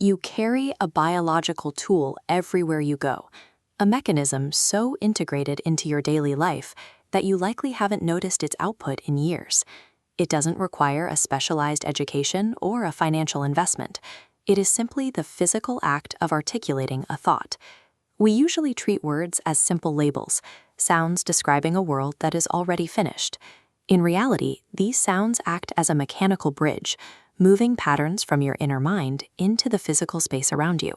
You carry a biological tool everywhere you go, a mechanism so integrated into your daily life that you likely haven't noticed its output in years. It doesn't require a specialized education or a financial investment. It is simply the physical act of articulating a thought. We usually treat words as simple labels, sounds describing a world that is already finished. In reality, these sounds act as a mechanical bridge, moving patterns from your inner mind into the physical space around you.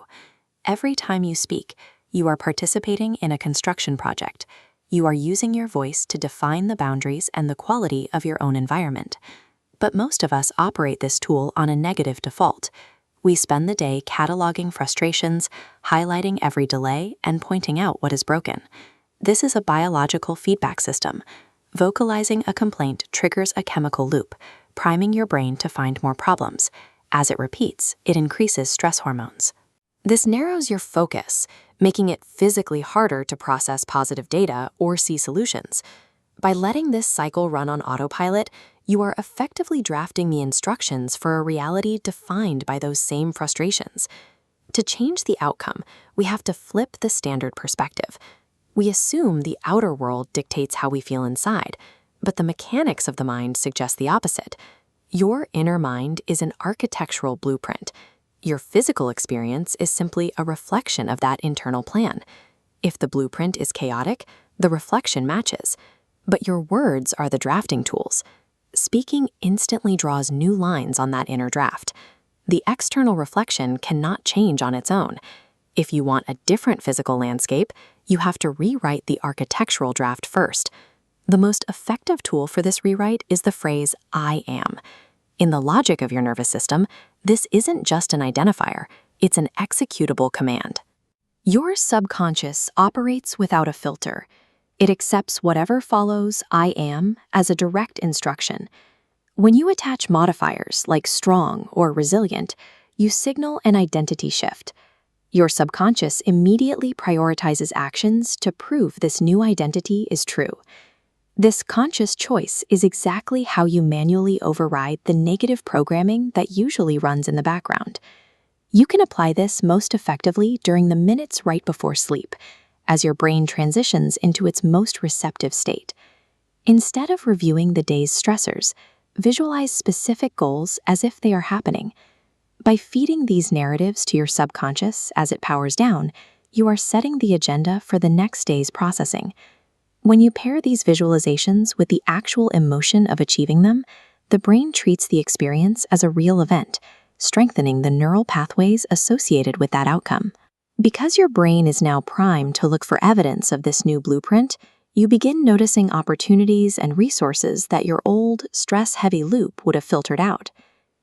Every time you speak, you are participating in a construction project. You are using your voice to define the boundaries and the quality of your own environment. But most of us operate this tool on a negative default. We spend the day cataloging frustrations, highlighting every delay, and pointing out what is broken. This is a biological feedback system. Vocalizing a complaint triggers a chemical loop, priming your brain to find more problems. As it repeats, it increases stress hormones. This narrows your focus, making it physically harder to process positive data or see solutions. By letting this cycle run on autopilot, you are effectively drafting the instructions for a reality defined by those same frustrations. To change the outcome, we have to flip the standard perspective. We assume the outer world dictates how we feel inside, but the mechanics of the mind suggest the opposite. Your inner mind is an architectural blueprint. Your physical experience is simply a reflection of that internal plan. If the blueprint is chaotic, the reflection matches. But your words are the drafting tools. Speaking instantly draws new lines on that inner draft. The external reflection cannot change on its own. If you want a different physical landscape, you have to rewrite the architectural draft first. The most effective tool for this rewrite is the phrase, "I am." In the logic of your nervous system, this isn't just an identifier, it's an executable command. Your subconscious operates without a filter. It accepts whatever follows "I am" as a direct instruction. When you attach modifiers like strong or resilient, you signal an identity shift. Your subconscious immediately prioritizes actions to prove this new identity is true. This conscious choice is exactly how you manually override the negative programming that usually runs in the background. You can apply this most effectively during the minutes right before sleep, as your brain transitions into its most receptive state. Instead of reviewing the day's stressors, visualize specific goals as if they are happening. By feeding these narratives to your subconscious as it powers down, you are setting the agenda for the next day's processing. When you pair these visualizations with the actual emotion of achieving them, the brain treats the experience as a real event, strengthening the neural pathways associated with that outcome. Because your brain is now primed to look for evidence of this new blueprint, you begin noticing opportunities and resources that your old, stress-heavy loop would have filtered out.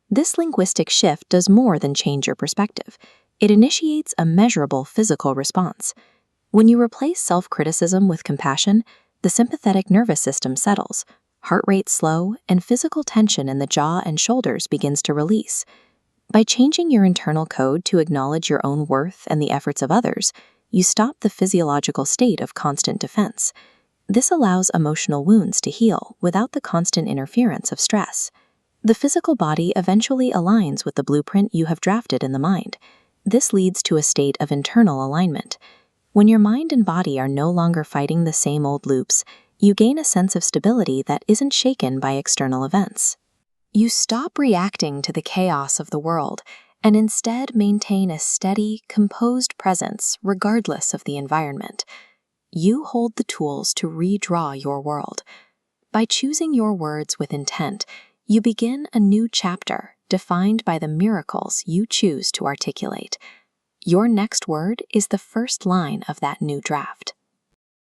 This linguistic shift does more than change your perspective. It initiates a measurable physical response. When you replace self-criticism with compassion, the sympathetic nervous system settles, heart rate slow, and physical tension in the jaw and shoulders begins to release. By changing your internal code to acknowledge your own worth and the efforts of others, you stop the physiological state of constant defense. This allows emotional wounds to heal without the constant interference of stress. The physical body eventually aligns with the blueprint you have drafted in the mind. This leads to a state of internal alignment. When your mind and body are no longer fighting the same old loops, you gain a sense of stability that isn't shaken by external events. You stop reacting to the chaos of the world and instead maintain a steady, composed presence regardless of the environment. You hold the tools to redraw your world. By choosing your words with intent, you begin a new chapter defined by the miracles you choose to articulate. Your next word is the first line of that new draft.